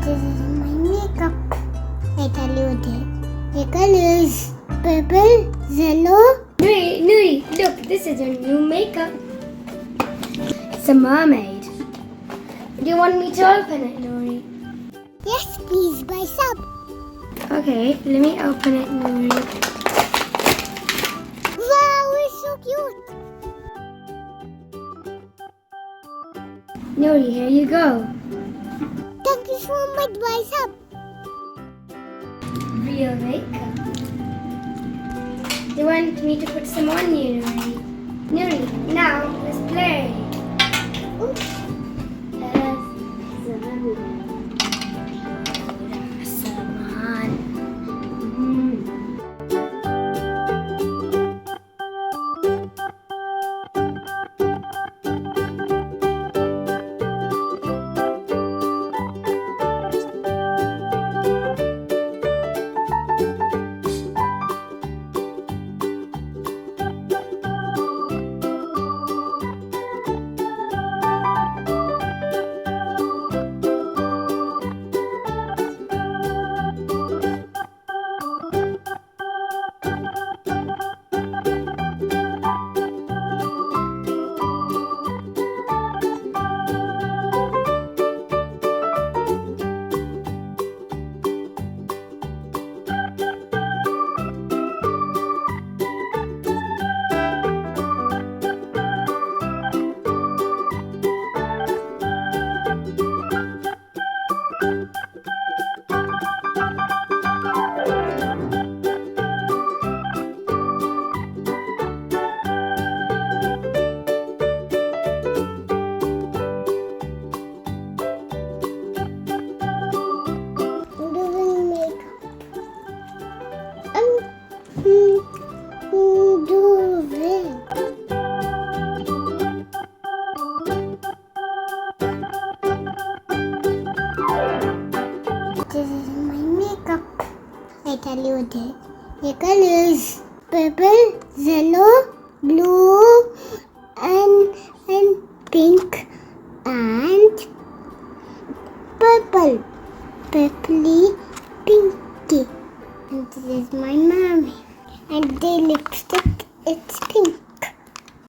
This is my makeup. I tell you this. The colors purple, yellow. Nuri, look, this is your new makeup. It's a mermaid. Do you want me to open it, Nuri? Yes, please, buy some. Okay, let me open it, Nuri. Wow, it's so cute. Nuri, here you go. Thank you so much, buy some. Real makeup. You want me to put some on you, Nuri? Nuri, now let's play. This is my makeup. I tell you this. The colors purple, yellow, blue, and pink, and purple, purpley, pinky. And this is my mermaid. And the lipstick, it's pink.